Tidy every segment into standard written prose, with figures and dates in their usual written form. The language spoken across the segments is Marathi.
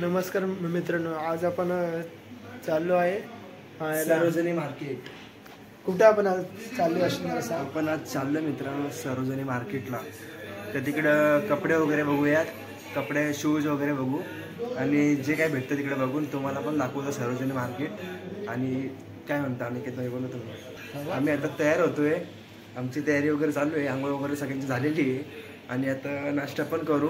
नमस्कार मित्रांनो, आज आपण चाललो आहे सरोजनी मार्केट. कुठे आपण आज चाललो असणार असं? आपण आज चाललो मित्रांनो सरोजनी मार्केटला. तर तिकडं कपडे वगैरे बघूयात, कपडे शूज वगैरे बघू आणि जे काय भेटतं तिकडे बघून तुम्हाला पण दाखवतो सरोजनी मार्केट. आणि काय म्हणता अनिकेत भाई, बोलतो तुम्ही. आम्ही आता तयार होतोय, आमची तयारी वगैरे चालू आहे, आंघोळ वगैरे सगळ्यांची झालेली आहे आणि आता नाश्ता पण करू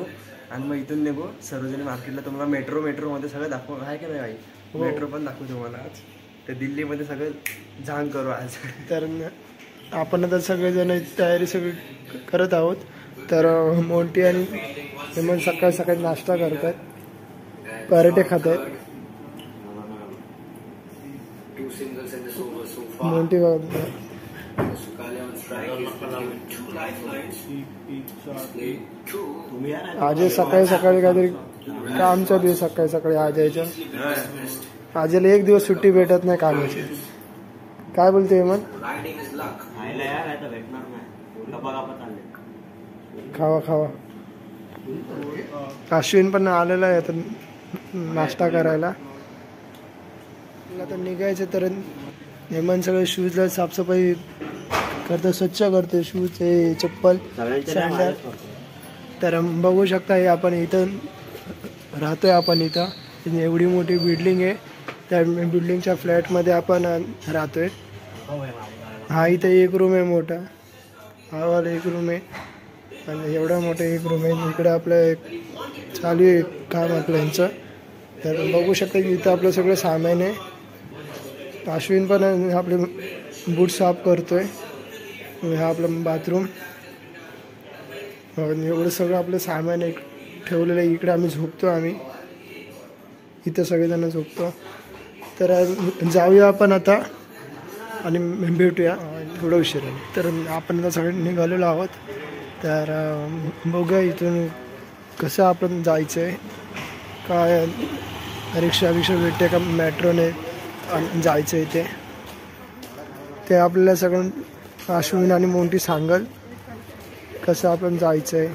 आणि मग इथून निघू सरोजनी मार्केटला. तुम्हाला मेट्रोमध्ये सगळं दाखवू आहे की नाही भाई? मेट्रो पण दाखवू तुम्हाला आज. तर दिल्लीमध्ये सगळं झांग करू आज. तर आपण आता सगळेजण तयारी सगळी करत आहोत. तर मोंटी आणि हेमंत सकाळी सकाळी नाश्ता करत आहेत, पराठे खात आहेत. मोंटी आज सकाळी सकाळी काहीतरी काम चालू आहे. सकाळी सकाळी आज यायचं, आजला एक दिवस सुट्टी भेटत नाही कामाची. काय बोलते मग? खावा खावा. अश्विन पण आलेला आहे आता नाश्ता करायला. आता निघायचं. तर हेमंत सगळे शूजला साफसफाई करतो, स्वच्छ करतो शूज, हे चप्पल, सँडल. तर बघू शकता, हे आपण इथं राहतोय. आपण इथं एवढी मोठी बिल्डिंग आहे, त्या बिल्डिंगच्या फ्लॅटमध्ये आपण राहतोय. हा इथं एक रूम आहे मोठा, हा वाला एक रूम आहे आणि एवढा मोठा एक रूम आहे. इकडं आपलं चालू आहे काम आपलं यांचं. तर बघू शकता की इथं आपलं सगळं सामान आहे. अश्विन पण आपले बूट साफ करतोय. हा आपलं बाथरूम, एवढं सगळं आपलं सामान आहे ठेवलेलं आहे. इकडे आम्ही झोपतो, आम्ही इथं सगळेजण झोपतो. तर जाऊया आपण आता आणि भेटूया थोडं उशिरा. तर आपण आता सगळे निघालेलो आहोत. तर बघूया इथून कसं आपण जायचं आहे, काय रिक्षा भेटते का, मेट्रोने जायचं आहे ते आपल्याला सगळं अश्विन आणि मोंटी सांगल कसं आपण जायचं आहे.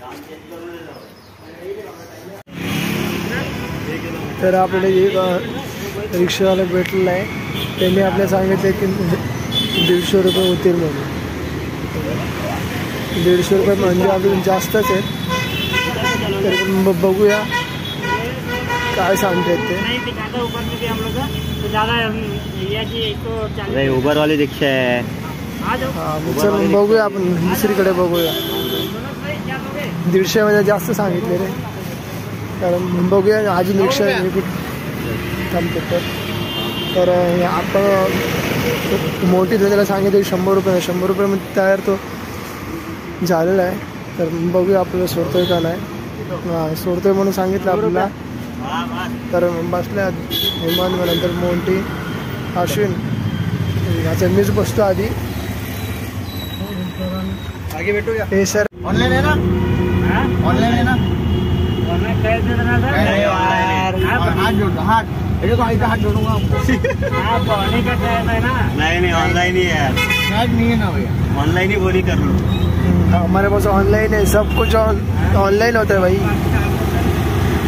तर आपल्याला एक रिक्षावाला भेटलेला आहे, त्यांनी आपल्याला सांगितलं की 150 रुपये होतील म्हणून. 150 रुपये म्हणजे अजून जास्तच आहेत. तर बघूया काय सांगतात ते. उबर वाली रिक्षा आहे. चल बघूया, आपण दुसरीकडे बघूया. 150 मध्ये जास्त सांगितले रे. कारण बघूया अजून रिक्षा थांबतो. तर आपण मोठी त्याला सांगितलं 100 रुपये. 100 रुपये मध्ये तयार तो झालेला आहे. तर बघूया आपल्याला सोडतोय का नाही. सोडतोय म्हणून सांगितलं आपल्याला. तर बसल्या हेमंत, नंतर मोंटी, अश्विन. याचा मीच बसतो आधी. आगे भेटूया. हे सर ऑनलाइन आहे ना? ऑनलाइन आहे ना? ऑनलाइन काय देणार हाथ हाथ जोड़ूंगा आपको. आप पानी का टाइम है ना? नहीं ऑनलाइन ही है. शायद नहीं है ना भैया, ऑनलाइन ही बोली कर लो. हमारे पास ऑनलाइन है, सब कुछ ऑनलाइन होता है भाई.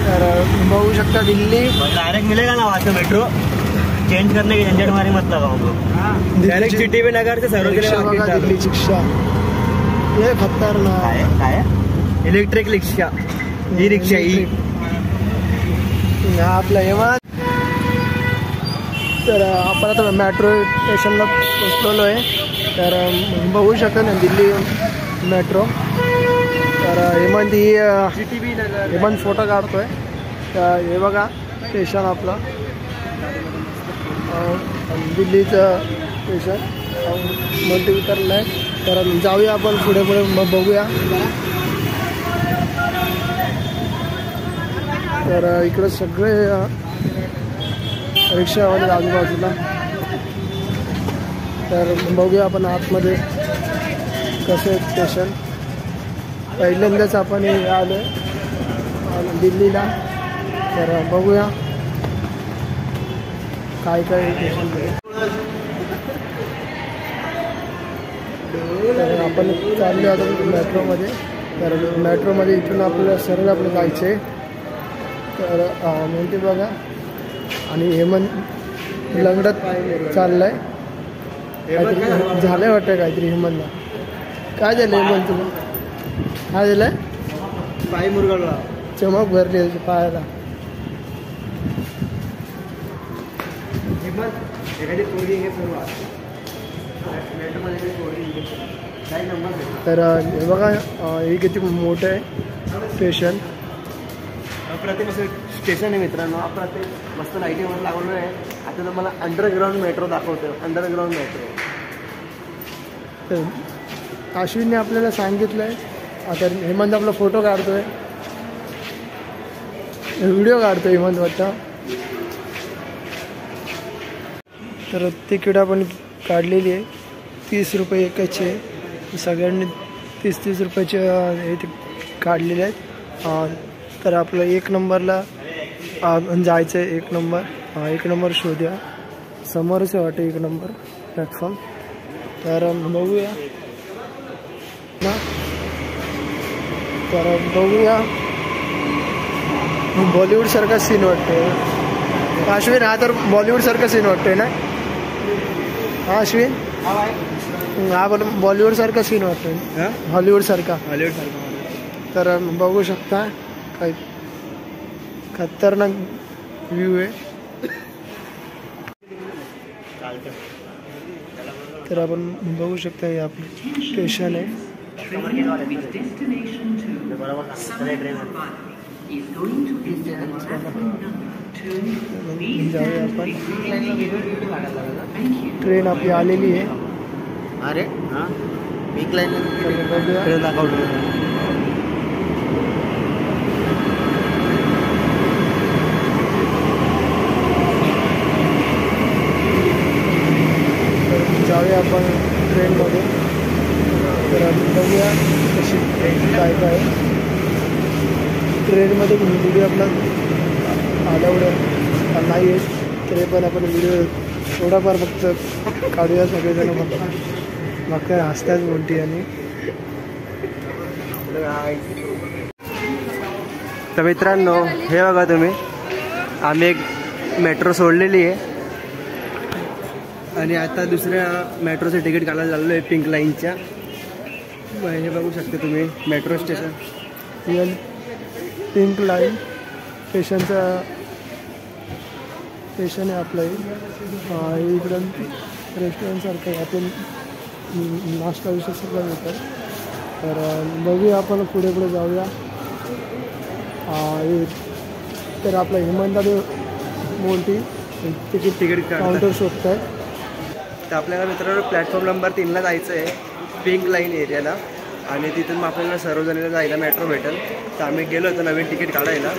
तर बघू शकता दिल्ली डायरेक्ट मिलेगा ना वहाँ से मेट्रो. चेंज करने की झंझट हमारी मत लगाओ. डायरेक्ट सिटी में नगर से सरोजनी दिल्ली रिक्षा. हे खतरनाक काय इलेक्ट्रिक रिक्षा, ही रिक्षा ही आपला हेमंत. तर आपण आता मेट्रो स्टेशनला पोचलेलो आहे. तर बघू शकता ना दिल्ली मेट्रो. तर हेमंत हेमंत फोटो काढतोय. तर हे बघा स्टेशन आपलं दिल्लीचं स्टेशन. मोठी उतरलं आहे. तर जाऊया आपण पुढे मग बघूया. तर इकडे सगळे रिक्षावाले आजूबाजूला. तर बघूया आपण आतमध्ये कसं स्टेशन. पहिल्यांदाच आपण आलो दिल्लीला. तर बघूया काय काय स्टेशन. तर आपण चाललो आता मेट्रोमध्ये. तर मेट्रोमध्ये इथून आपल्याला सरळ आपलं जायचं आहे तर मोंटी बघा आणि हेमंत लंगडत चाललाय, झालंय वाटतं काहीतरी हेमंतला. काय झालं हेमंत तुला? काय झालंय? पाय मुरगळला, चमक भरली त्याच्या पायाला. एखादी पोळी तर हे बघा हे किती मोठं आहे स्टेशन. अप्रतिम असं स्टेशन आहे मित्रांनो, अप्रतिम मस्त लाईटीवर लावलं आहे. आता तुम्हाला अंडरग्राऊंड मेट्रो दाखवतो, अंडरग्राऊंड मेट्रो. तर अश्विनने आपल्याला सांगितलंय. आता हेमंत आपला फोटो काढतोय, व्हिडिओ काढतोय हेमंत वाटतं. तर तिकीट आपण काढलेली आहे, 30 रुपये एकाचे आहे. सगळ्यांनी 30-30 रुपयाचे हे ते काढलेले आहेत. तर आपलं 1 नंबरला जायचं आहे. 1 नंबर, 1 नंबर शोध्या. समोरच वाटतं 1 नंबर प्लॅटफॉर्म. तर बघूया ना, तर बघूया. बॉलिवूड सारखा सीन वाटतोय अश्विन. हा तर बॉलिवूड सारखा सीन वाटतोय ना? हा अश्विन, हा पण बॉलिवूड सारखा सीन वाटतोय, हॉलिवूड सारखा. तर बघू शकता काय खतरनाक व्ह्यू आहे. तर आपण बघू शकता हे आपलं स्टेशन आहे. जाऊया आपण. ट्रेन आपली आलेली आहे. अरे हां, पिंक लाईन बघूया. दाखवतो. जाऊया आपण ट्रेनमध्ये. तर बघूया कशी काय काय ट्रेनमध्ये व्हिडिओ आपला अलाउड नाही आहे, तरी पण आपण व्हिडिओ थोडाफार फक्त काढूया. सगळेजण फक्त हसतात मोठी. आणि तर मित्रांनो हे बघा तुम्ही, आम्ही एक मेट्रो सोडलेली आहे आणि आता दुसऱ्या मेट्रोचं तिकीट काढायला चाललो आहे, पिंक लाईनच्या. हे बघू शकता तुम्ही metro station, real pink line स्टेशनचा स्टेशन आहे आपलं. इकडं रेस्टॉरंटसारखं आहे, आपण नाश्ता विषय सगळं येतात. तर बघूया आपण पुढे पुढे जाऊया. तर आपलं हेमंत मोठी तिकीट काउंटर शोधत आहे. तर आपल्याला मित्रांनो प्लॅटफॉर्म नंबर 3ला जायचं आहे, पिंक लाईन एरियाला. आणि तिथून मग आपल्याला सर्वजणीला जायला मेट्रो भेटेल. तर आम्ही गेलो होतो नवीन तिकीट काढायला,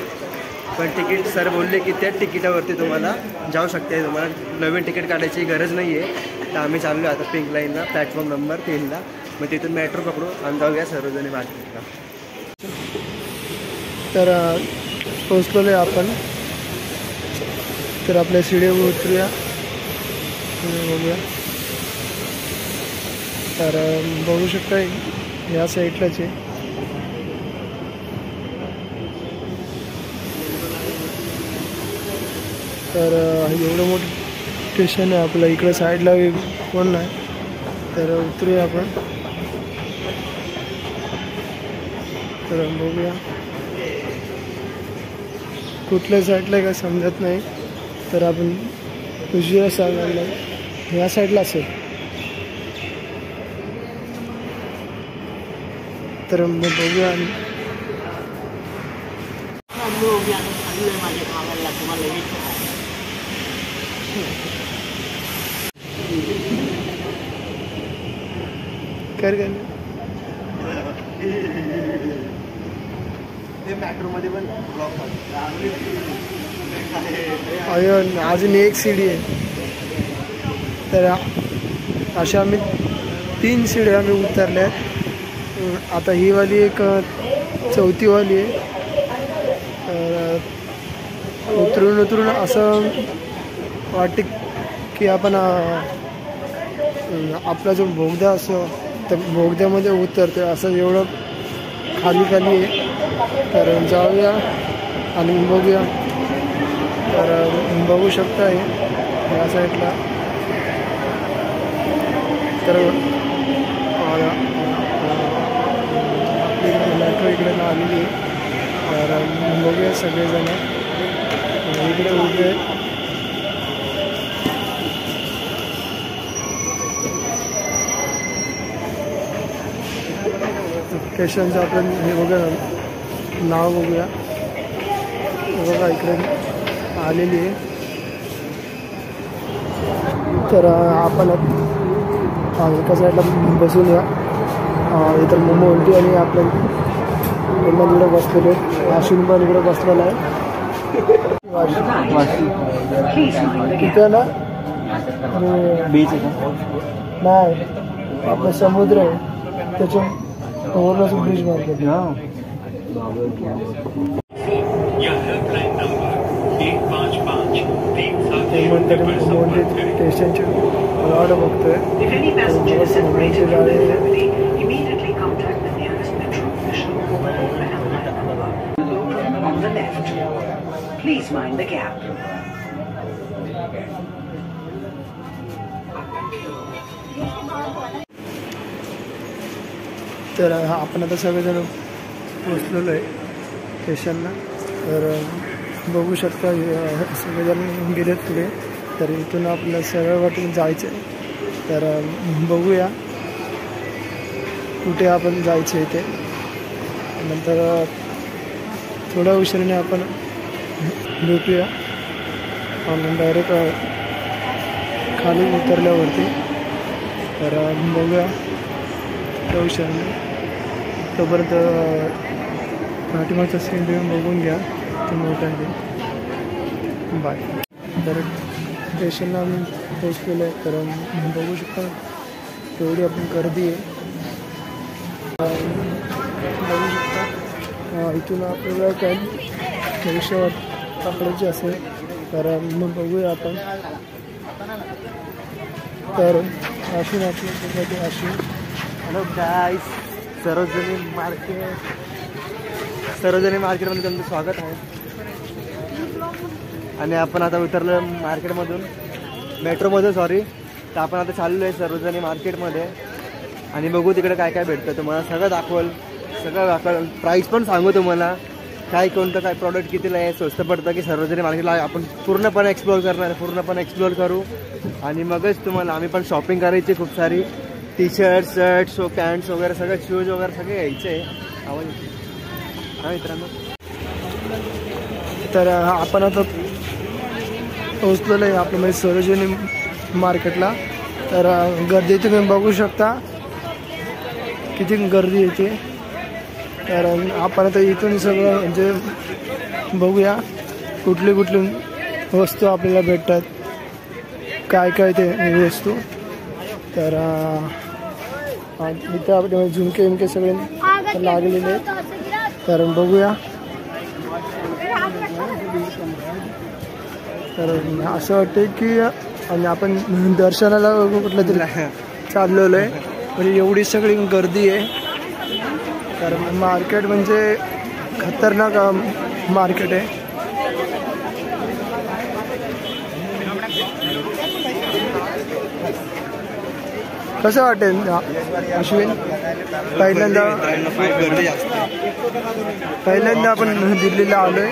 पण तिकीट सर बोलले की त्या तिकिटावरती तुम्हाला जाऊ शकते, तुम्हाला नवीन तिकीट काढायची गरज नाही आहे. तर आम्ही चाललो आता पिंक लाईनला, प्लॅटफॉर्म नंबर 3ला. मग तिथून मेट्रो पकडू आणि जाऊया सर्वजणी मार्केटला. तर पोचलेलो आहे आपण. तर आपल्या शिडीवर उतरूया, बघूया. तर बघू शकता या साईडलाच आहे. तर एवढं मोठं स्टेशन आहे आपलं. इकडं साईडला कोण नाही. तर उतरूया आपण. तर बघूया कुठल्या साईडला काय समजत नाही. तर आपण उजव्या साईडला ह्या साईडला असेल. तर मग बघूया. आणि कर मेट्रोमध्ये पण अजून एक सीडी आहे. तर अशा आम्ही 3 सीड्या आम्ही उतरल्या. आता ही वाली एक 4थी वाली आहे. उतरून उतरून असं वाटते की आपण आपला जो बोगदा असतो त्या बोगद्यामध्ये उतरतो, असं एवढं खाली खाली आहे. तर जाऊया आणि बघूया. तर बघू शकता या साईडला. तर आपली मेट्रो इकडे आलेली आहे. तर बघूया सगळेजण इकडे उभे आहेत. स्टेशनचं आपण हे बघूया नाव बघूया. बघा इकडे आलेली आहे. तर आपण एका साईडला बसून या. इतर मोमो उलटी आणि आपल्या पूर्ण इकडे बसलेले. वाशिम पण इकडे बसलेला आहे. तिथे ना बीच आहे का? नाही, आपला समुद्र आहे त्याच्या ओव्हरला ब्रिज मार्केट. स्टेशनची वाट बघतोय. Please mind the gap. तर आपण आता सगळेजण पोचलेलो आहे स्टेशनला. तर बघू शकता सगळेजण गेलेत पुढे. तर इथून आपल्याला सरळ वाटून जायचं आहे. तर बघूया कुठे आपण जायचं इथे. नंतर थोड्या उशिराने आपण भेटूया आणि डायरेक्ट खाली उतरल्यावरती. तर बघूया थोड्या उशिराने. तोपर्यंत पाठीमागचा सीन तुम्ही बघून घ्या ते मोठं आहे. बाय. तर स्टेशनला आम्ही पोचलेलो आहे. तर बघू शकता तेवढी आपण गर्दी आहे. बघू शकता इथून आपल्याला काय भविष्यात पकडायची असेल तर मग बघूया आपण. तर अशी आपल्या अशी. हॅलो गाईस, सरोजनी मार्केटमध्ये तुमचं स्वागत आहे. आणि आपण आता उतरलो मार्केटमधून, मेट्रोमधून सॉरी. तर आपण आता चाललो आहे सरोजनी मार्केटमध्ये आणि बघू तिकडे काय काय भेटतं. तुम्हाला सगळं दाखवल, प्राईस पण सांगू तुम्हाला. काय कोणतं काय प्रॉडक्ट कितीला आहे, स्वस्त पडतं की सरोजनी मार्केटला आपण पूर्णपणे एक्सप्लोअर करू. आणि मगच तुम्हाला आम्ही पण शॉपिंग करायची खूप सारी. टी शर्ट, शर्ट्स, पॅन्ट्स वगैरे सगळं, शूज वगैरे सगळे घ्यायचे आहे. आवाज हा मित्रांनो. तर आपण आता पोहोचलेलो आहे आपलं म्हणजे सरोजनी मार्केटला. तर गर्दी तुम्ही बघू शकता किती गर्दी येते. तर आपण आता इथून सगळं म्हणजे बघूया कुठली वस्तू आपल्याला भेटतात, काय काय ते वस्तू. तर इथं आपले झुमके सगळे लागलेले आहेत. तर बघूया. तर असं वाटतं की आणि आपण दर्शनाला कुठलं तरी चाललेलो आहे. म्हणजे एवढी सगळी गर्दी आहे. तर मार्केट म्हणजे खतरनाक मार्केट आहे. कसं वाटेल अश्विन? पहिल्यांदा आपण दिल्लीला आलो आहे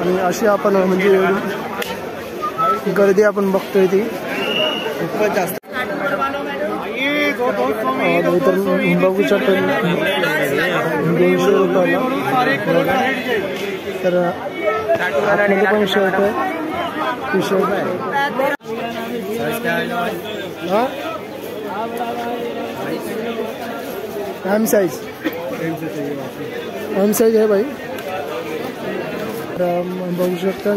आणि अशी आपण म्हणजे एवढी गर्दी आपण बघतोय ती खूपच जास्त. तर बघू शकतो 200 रुपयाला. तर आतमध्ये पण शर्ट आहे, टी शर्ट आहे. हां एम साइज है भाई. तर बघू शकता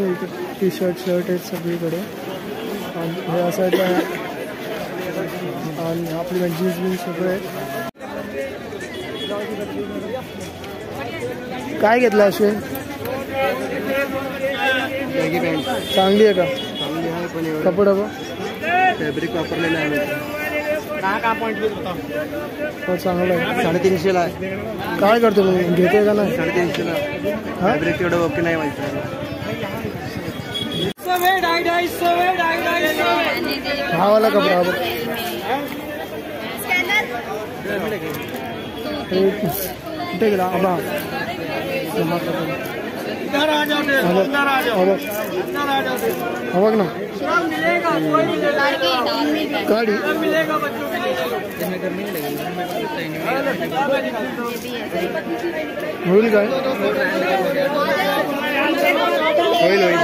टी शर्ट आहेत सगळीकडे. आणि या साईडला आणि आपली जीन्स बिन्स सगळं आहे. काय घेतलं अश्विन? चांगली आहे का? चांगली आहे पण कपडा बघ, फॅब्रिक वापरलेलं आहे. हो चांगलं आहे. 350ला आहे. काय करतो मग घेते का नाही? 350ला. हा फॅब्रिक तेवढं ओके नाही माहिती. हा वाला कपडा हा बघ. कुठे गेला आबा? हा बघ ना गाडी होईल काय? होईल होईल.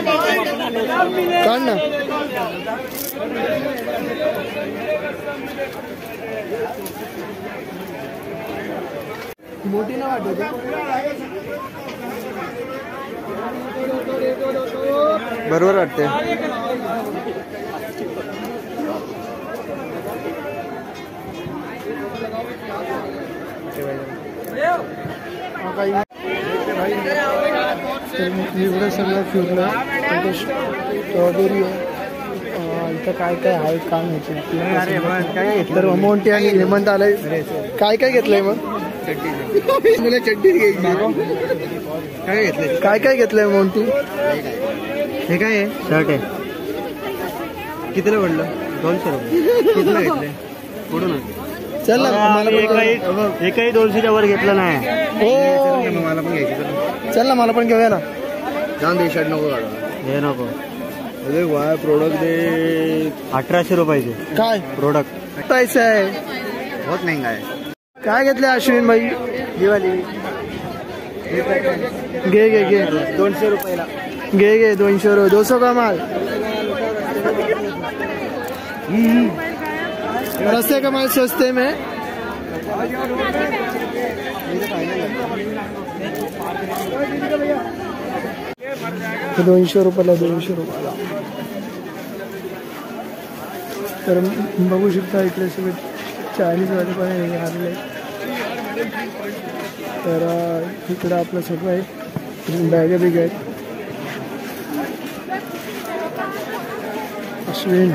काढ ना. मोठी ना वाटत बरोबर वाटते. एवढं सगळं फिरलं. स्ट्रॉबेरी आहे. इथं काय काय आहे काय माहिती. तर मोंटी आणि हेमंत आलंय. काय काय घेतलंय मग? मला चड्डी घ्यायची. काय घेतलंय? काय काय घेतलंय मोंटी? हे काय आहे? शर्ट आहे. कितीला पडलं? 200 रुपये. कितीला घेतलंय? कुठून? चल ना मला पण एकही 200च्या वर घेतलं नाही. हो मला पण घ्यायची. चल ना मला पण घेऊया ना. जाऊन दे. शर्ट नको काढू. हे नको. अरे वाय प्रोडक्ट दे. 1800 रुपयाचे. काय प्रोडक्ट पैसे आहे? बहुत महंगा आहे. काय घेतले अश्विन भाई? दिवाळी घे घे घे 200 रुपयाला. घे घे 200 रुपये. 200 का माल? रस्ते का माल सस्ते में. 200 रुपयाला 200 रुपयाला. तर बघू शकता इकडे सगळे चायनीज वाले पण आलेले. तर इकडं आपलं सगळं आहे. बॅगा बिग आहेत. अश्विन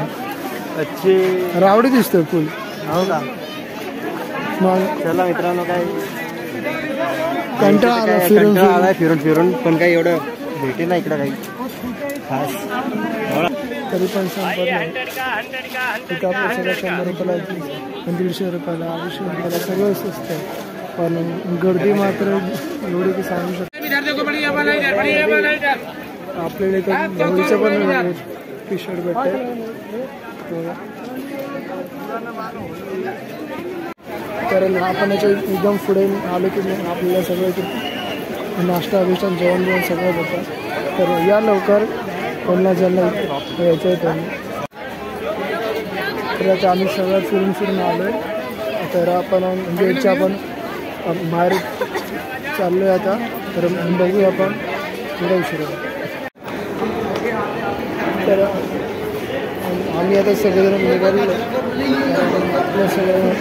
अच्छे रावडी दिसतोय फुल. हो का? मग चला मित्रांनो, काय कंटाळा आला फिरून फिरून फिरून पण काही एवढं भेटे ना इकडं काही खास. तरी पण संपत नाही. तिथं आपलं सगळं 100 रुपयाला 150 रुपयाला 200 रुपयाला सगळं स्वस्त आहे. पण गर्दी मात्र एवढी की सांगू शकतो. आपल्याला इथं होळीचं पण टी शर्ट भेटते. कारण आपण याच्या एकदम पुढे आलो की आपल्याला सगळं इथे नाश्ता अभिषण जेवण जेवण सगळं भेटतं. तर या लवकर कोणाला ज्यांना यायचं आहे त्यांनी. तर आता आम्ही सगळं फिरून फिरून आलो आहे. तर आपण गेटच्या आपण बाहेर चाललो आहे आता. तर बघूया आपण थोडा उशीर. तर आम्ही आता सगळेजण निघालेलो. आपल्या सगळ्यांना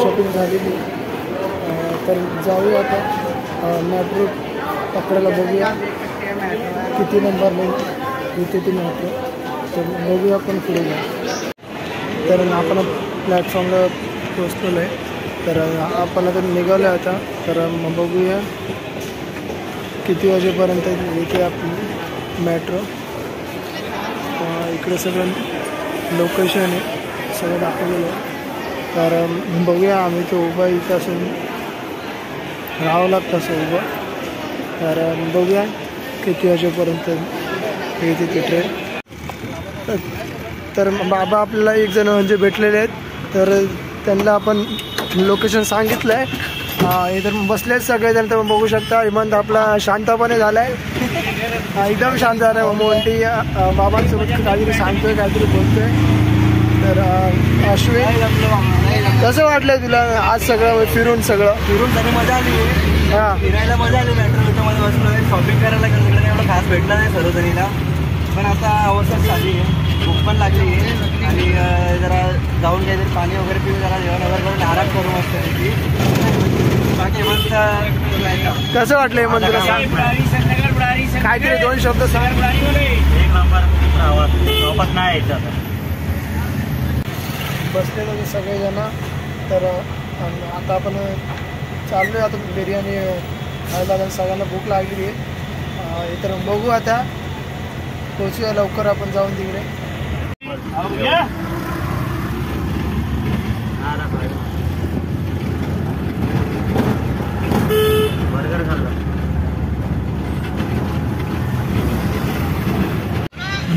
शॉपिंग झालेली. तर जाऊया आता मेट्रो पकडायला. बघूया किती नंबर नाही इथे ती मेट्रो. तर बघूया आपण पुढे जाऊ. तर आपण प्लॅटफॉर्मला पोचलेलो आहे. तर आपण आता निघालो आता. तर मग बघूया किती वाजेपर्यंत येते आपली मेट्रो. इकडे सगळं लोकेशन आहे सगळं दाखवलेलं आहे. तर बघूया आम्ही तो उभा इथं असून राहावं लागतं असं उभं. तर बघूया किती वाजेपर्यंत येते ती ट्रेन. तर बाबा आपल्याला एक जण म्हणजे भेटलेले आहेत. तर त्यांना आपण लोकेशन सांगितलं आहे. इतर बसलेच सगळेजण. तर बघू शकता हेमंत आपला शांतपणे झाला आहे. एकदम शांत झाला आहे. मोंटी बाबांसोबत काहीतरी सांगतोय काहीतरी बोलतोय. तर अश्विन कसं वाटलं तुला आज सगळं फिरून सगळं? फिरून तरी मजा आली. हां फिरायला मजा आली. मेट्रोमध्ये बसलो. शॉपिंग करायला तिकडे एवढं खास भेटलं नाही सरोजनीला. पण आता अवस्था झाली आहे. भूक पण लागली आहे. आणि जरा जाऊन काहीतरी पाणी वगैरे पिऊन जरा जेवण वगैरे करून आराम करू मस्त त्याची. बाकी हेमंत कसं वाटलं हेमंत तुला सांग. काहीतरी 2 शब्द सांग. बसले होते सगळेजण. तर आता आपण चाललो आहे आता बिर्याणी खायला. सगळ्यांना भूक लागली आहे. तर बघू आता पोचूया लवकर आपण जाऊन तिकडे.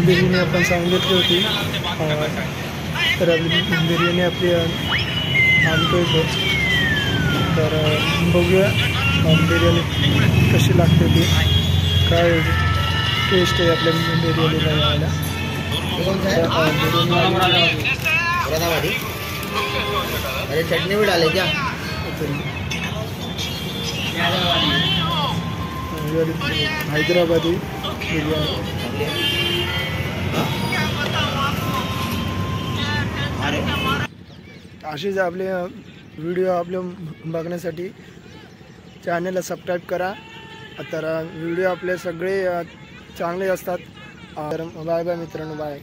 बिर्याणी आपण सांगितली होती, तर बिर्याणी आपली आणतोय तो. तर बघूया बिर्याणी कशी लागते ती, काय टेस्ट आहे आपल्या बिर्याणीला यायला. अरे चटनी भी डाले क्या? हैदराबादी बिर्याणी. असेच आपले व्हिडिओ आपले बघण्यासाठी चॅनलला सबस्क्राईब करा. तर व्हिडिओ आपले सगळे चांगले असतात. तर बाय बाय मित्रांनो, बाय.